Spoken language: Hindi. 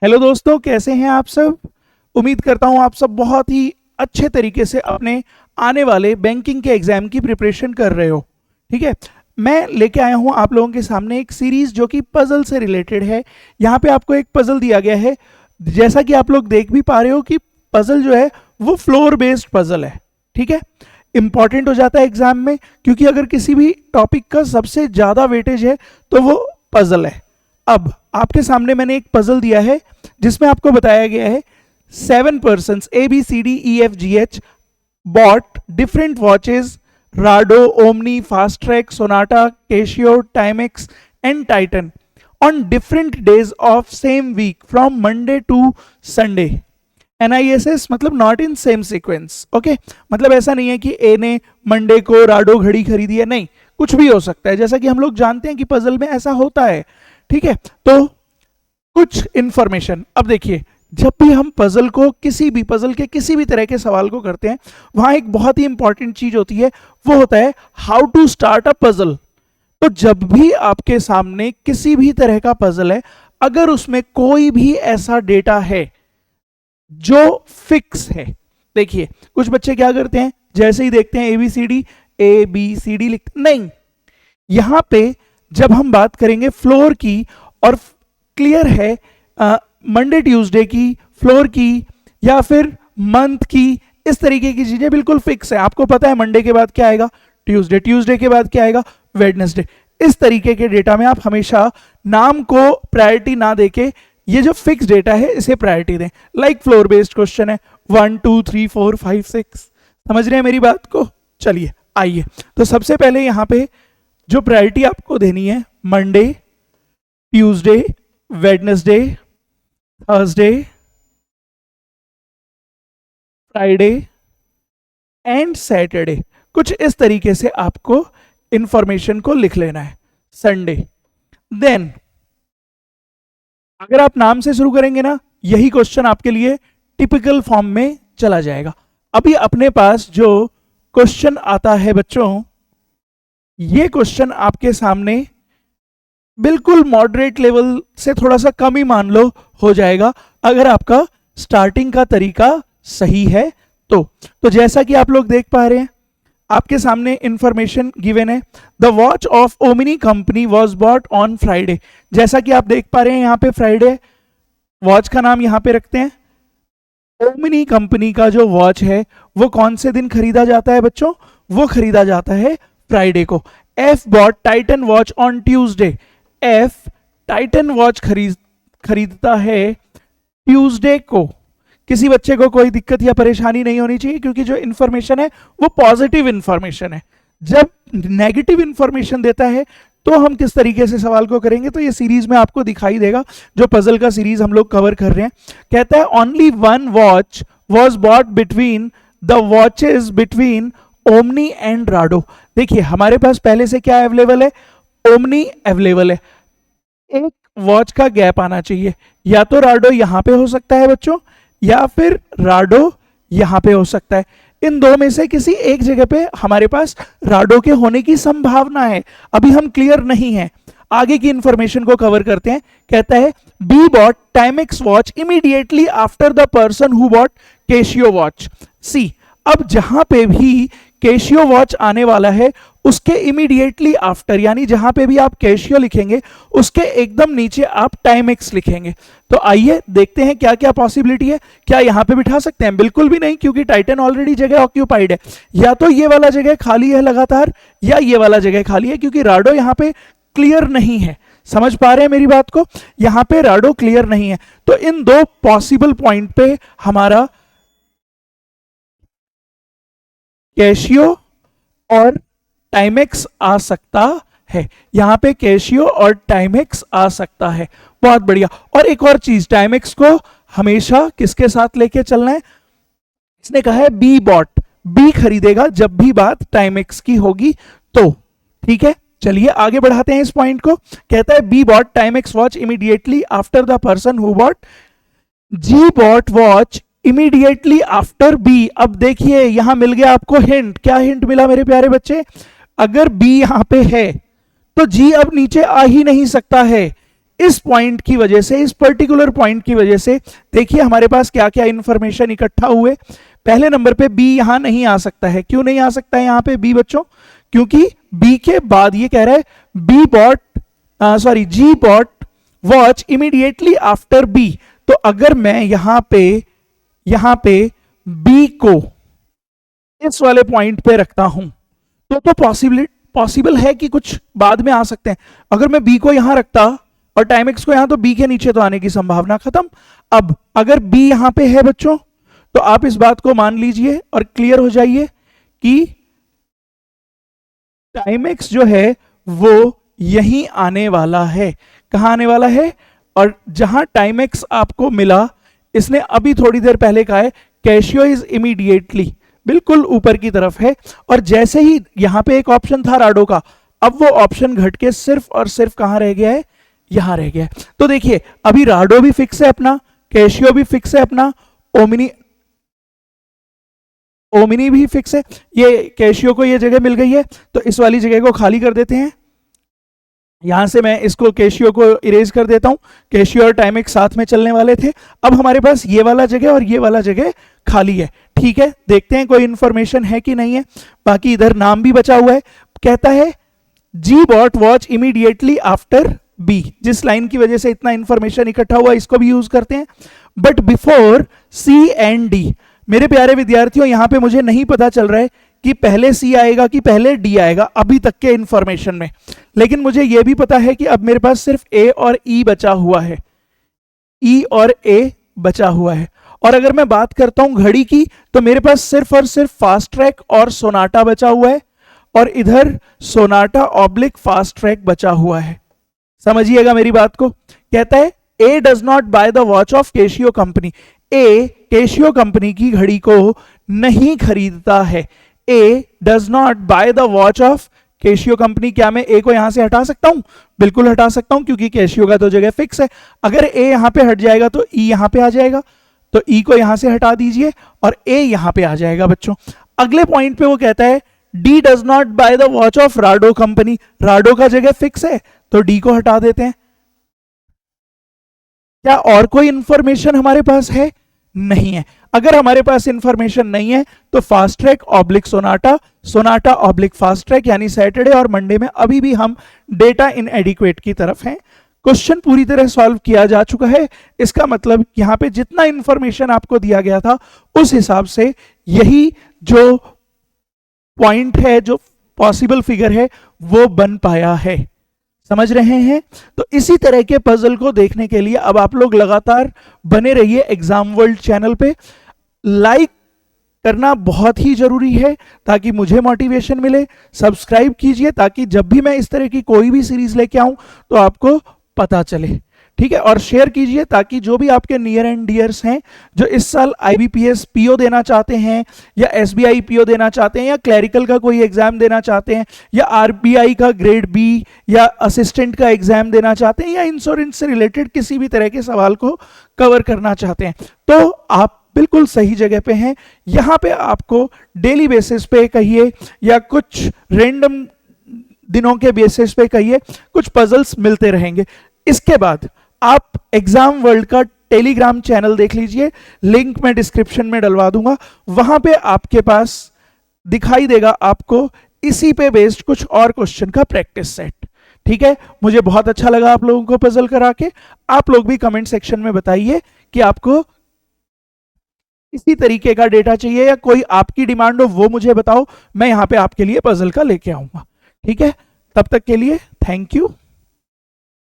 हेलो दोस्तों, कैसे हैं आप सब। उम्मीद करता हूं आप सब बहुत ही अच्छे तरीके से अपने आने वाले बैंकिंग के एग्जाम की प्रिपरेशन कर रहे हो। ठीक है, मैं लेके आया हूं आप लोगों के सामने एक सीरीज जो कि पजल से रिलेटेड है। यहाँ पे आपको एक पजल दिया गया है, जैसा कि आप लोग देख भी पा रहे हो कि पजल जो है वो फ्लोर बेस्ड पजल है। ठीक है, इंपॉर्टेंट हो जाता है एग्जाम में, क्योंकि अगर किसी भी टॉपिक का सबसे ज्यादा वेटेज है तो वो पजल है। अब आपके सामने मैंने एक पजल दिया है जिसमें आपको बताया गया है 7 persons ABCDEFGH bought different watches Rado, Omni, Fastrack, Sonata, Casio, Timex and Titan on different days of same week from Monday to Sunday. NISS मतलब not in same sequence. Okay, मतलब ऐसा नहीं है कि ए ने मंडे को राडो घड़ी खरीदी है, नहीं, कुछ भी हो सकता है, जैसा कि हम लोग जानते हैं कि पजल में ऐसा होता है। ठीक है, तो कुछ इंफॉर्मेशन। अब देखिए, जब भी हम पजल को पजल के किसी भी तरह के सवाल को करते हैं, वहां एक बहुत ही इंपॉर्टेंट चीज होती है, वो होता है how to start a puzzle. तो जब भी आपके सामने किसी भी तरह का पजल है, अगर उसमें कोई भी ऐसा डेटा है जो फिक्स है, देखिए कुछ बच्चे क्या करते हैं, जैसे ही देखते हैं ABCD लिखते नहीं। यहां पे जब हम बात करेंगे फ्लोर की, और क्लियर है मंडे ट्यूसडे की, फ्लोर की, या फिर मंथ की, इस तरीके की चीजें बिल्कुल फिक्स है। आपको पता है मंडे के बाद क्या आएगा ट्यूसडे, ट्यूसडे के बाद क्या आएगा वेडनेसडे। इस तरीके के डेटा में आप हमेशा नाम को प्रायोरिटी ना देके ये जो फिक्स डेटा है इसे प्रायोरिटी दें। लाइक फ्लोर बेस्ड क्वेश्चन है, 1 2 3 4 5 6। समझ रहे हैं मेरी बात को। चलिए आइए, तो सबसे पहले यहां पे जो प्रायोरिटी आपको देनी है, Monday, Tuesday, Wednesday, Thursday, Friday and Saturday, कुछ इस तरीके से आपको इंफॉर्मेशन को लिख लेना है। संडे, देन अगर आप नाम से शुरू करेंगे ना, यही क्वेश्चन आपके लिए टिपिकल फॉर्म में चला जाएगा। अभी अपने पास जो क्वेश्चन आता है बच्चों, ये क्वेश्चन आपके सामने बिल्कुल मॉडरेट लेवल से थोड़ा सा कम ही मान लो हो जाएगा, अगर आपका स्टार्टिंग का तरीका सही है तो जैसा कि आप लोग देख पा रहे हैं, आपके सामने इंफॉर्मेशन गिवन है, the watch of Omni company was bought on Friday. जैसा कि आप देख पा रहे हैं यहाँ पे फ्राइडे, वॉच का नाम यहाँ पे रखते हैं। ओमिनी कंपनी का जो वॉच है वो कौन से दिन खरीदा जाता है बच्चों, वो खरीदा जाता है फ्राइडे को। F bought Titan watch on Tuesday, F Titan watch खरीदता है ट्यूसडे को। किसी बच्चे को कोई दिक्कत या परेशानी नहीं होनी चाहिए, क्योंकि जो इंफॉर्मेशन है वो पॉजिटिव इंफॉर्मेशन है। जब नेगेटिव इंफॉर्मेशन देता है तो हम किस तरीके से सवाल को करेंगे, तो ये सीरीज में आपको दिखाई देगा, जो पजल का सीरीज हम लोग कवर कर रहे हैं। कहता है only one watch was bought between the watches between omni and Rado. देखिए हमारे पास पहले से क्या अवेलेबल है, ओमनी अवेलेबल है, एक वॉच का गैप आना चाहिए, या तो राडो यहां पे हो सकता है बच्चों, या फिर राडो यहां पे हो सकता है। इन दो में से किसी एक जगह पे हमारे पास राडो के होने की संभावना है, अभी हम क्लियर नहीं है। आगे की इंफॉर्मेशन को कवर करते हैं। कहता है B bought Timex watch immediately after the person who bought Casio watch. See, अब जहां पे भी केशियो वॉच आने वाला है उसके इमीडिएटली आफ्टर, यानी जहां पे भी आप केशियो लिखेंगे उसके एकदम नीचे आप टाइमेक्स लिखेंगे। तो आइए देखते हैं क्या क्या पॉसिबिलिटी है। क्या यहां पे बिठा सकते हैं? बिल्कुल भी नहीं, क्योंकि टाइटन ऑलरेडी जगह ऑक्यूपाइड है। या तो ये वाला जगह खाली है लगातार, या ये वाला जगह खाली है, क्योंकि राडो यहां पे क्लियर नहीं है। समझ पा रहे हैं मेरी बात को? यहां पे राडो क्लियर नहीं है, तो इन दो पॉसिबल पॉइंट पे हमारा कैशियो और टाइमेक्स आ सकता है। यहां पे कैशियो और टाइमेक्स आ सकता है। बहुत बढ़िया। और एक और चीज, टाइमेक्स को हमेशा किसके साथ लेके चलना है? इसने कहा है बी बॉट, बी खरीदेगा जब भी बात टाइमेक्स की होगी तो। ठीक है, चलिए आगे बढ़ाते हैं इस पॉइंट को। कहता है B bought Timex watch immediately after the person who bought G bought watch immediately after B. अब देखिए यहां मिल गया आपको हिंट। क्या हिंट मिला मेरे प्यारे बच्चे? अगर बी यहां पे है तो जी अब नीचे आ ही नहीं सकता है, इस पॉइंट की वजह से, इस पर्टिकुलर पॉइंट की वजह से देखिए हमारे पास क्या क्या इंफॉर्मेशन इकट्ठा हुए। पहले नंबर पे बी यहां नहीं आ सकता है। क्यों नहीं आ सकता है यहां पे बी बच्चों? क्योंकि बी के बाद ये कह रहा है B bought G bought watch immediately after B. तो अगर मैं यहां पे बी को इस वाले पॉइंट पे रखता हूं तो पॉसिबल है कि कुछ बाद में आ सकते हैं। अगर मैं बी को यहां रखता और टाइम एक्स को यहां, तो बी के नीचे तो आने की संभावना खत्म। अब अगर बी यहां पे है बच्चों, तो आप इस बात को मान लीजिए और क्लियर हो जाइए कि टाइम एक्स जो है वो यहीं आने वाला है। कहां आने वाला है? और जहां टाइम एक्स आपको मिला, इसने अभी थोड़ी देर पहले कहा है कैशियो इज इमीडिएटली, बिल्कुल ऊपर की तरफ है। और जैसे ही यहां पे एक ऑप्शन था राडो का, अब वो ऑप्शन घट के सिर्फ और सिर्फ कहां रह गया है? यहां रह गया है। तो देखिए अभी राडो भी फिक्स है अपना, कैशियो भी फिक्स है अपना, ओमिनी भी फिक्स है। ये कैशियो को ये जगह मिल गई है, तो इस वाली जगह को खाली कर देते हैं। यहां से मैं इसको कैशियो को इरेज कर देता हूं। कैशियो और टाइम एक्स साथ में चलने वाले थे। अब हमारे पास ये वाला जगह और ये वाला जगह खाली है। ठीक है, देखते हैं कोई इंफॉर्मेशन है कि नहीं है। बाकी इधर नाम भी बचा हुआ है। कहता है G bought watch immediately after B. जिस लाइन की वजह से इतना इंफॉर्मेशन इकट्ठा हुआ, इसको भी यूज करते हैं। But before C and D, मेरे प्यारे विद्यार्थियों यहां पे मुझे नहीं पता चल रहा है कि पहले सी आएगा कि पहले डी आएगा अभी तक के इंफॉर्मेशन में। लेकिन मुझे यह भी पता है कि अब मेरे पास सिर्फ ए और ई बचा हुआ है। ई और ए बचा हुआ है। और अगर मैं बात करता हूं घड़ी की, तो मेरे पास सिर्फ और सिर्फ फास्ट ट्रैक और सोनाटा बचा हुआ है, और इधर सोनाटा ऑब्लिक फास्ट ट्रैक बचा हुआ है। समझिएगा मेरी बात को। कहता है A does not buy the watch of Casio company. A Casio company की घड़ी को नहीं खरीदता है। A does not buy the watch of Casio company. क्या मैं ए को यहां से हटा सकता हूं? बिल्कुल हटा सकता हूं, क्योंकि कैशियो का तो जगह फिक्स है। अगर ए यहां पे हट जाएगा तो ई यहां पे आ जाएगा, तो ई को यहां से हटा दीजिए और ए यहां पे आ जाएगा बच्चों। अगले पॉइंट पे वो कहता है D does not buy the watch of Rado company. Rado का जगह फिक्स है, तो डी को हटा देते हैं। क्या और कोई इंफॉर्मेशन हमारे पास है? नहीं है। अगर हमारे पास इंफॉर्मेशन नहीं है, तो fast track oblique Sonata, Sonata oblique fast track, यानी सैटरडे और मंडे में अभी भी हम डेटा इनएडिक्वेट की तरफ हैं। क्वेश्चन पूरी तरह सॉल्व किया जा चुका है। इसका मतलब यहां पे जितना इंफॉर्मेशन आपको दिया गया था, उस हिसाब से यही जो पॉइंट है, जो पॉसिबल फिगर है, वो बन पाया है। समझ रहे हैं? तो इसी तरह के पजल को देखने के लिए अब आप लोग लगातार बने रहिए एग्जाम वर्ल्ड चैनल पे। लाइक करना बहुत ही जरूरी है ताकि मुझे मोटिवेशन मिले। सब्सक्राइब कीजिए ताकि जब भी मैं इस तरह की कोई भी सीरीज लेके आऊं तो आपको पता चले। ठीक है, और शेयर कीजिए ताकि जो भी आपके नियर एंड डियर्स हैं, जो इस साल आईबीपीएस पीओ देना चाहते हैं, या एसबीआई पीओ देना चाहते हैं, या क्लरिकल का कोई एग्जाम देना चाहते हैं, या आरबीआई का ग्रेड बी या असिस्टेंट का एग्जाम देना चाहते हैं, या इंश्योरेंस से रिलेटेड किसी भी तरह के सवाल को कवर करना चाहते हैं, तो आप बिल्कुल सही जगह पे हैं। यहां पे आपको डेली बेसिस पे कहिए या कुछ रैंडम दिनों के बेसिस पे कहिए, कुछ पजल्स मिलते रहेंगे। इसके बाद आप एग्जाम वर्ल्ड का टेलीग्राम चैनल देख लीजिए, लिंक मैं डिस्क्रिप्शन में डलवा दूंगा। वहां पे आपके पास दिखाई देगा आपको इसी पे बेस्ड कुछ और क्वेश्चन का प्रैक्टिस सेट। ठीक है, मुझे बहुत अच्छा लगा आप लोगों को पजल करा के। आप लोग भी कमेंट सेक्शन में बताइए कि आपको इसी तरीके का डेटा चाहिए या कोई आपकी डिमांड हो, वो मुझे बताओ। मैं यहां पे आपके लिए पजल का लेके आऊंगा। ठीक है, तब तक के लिए थैंक यू।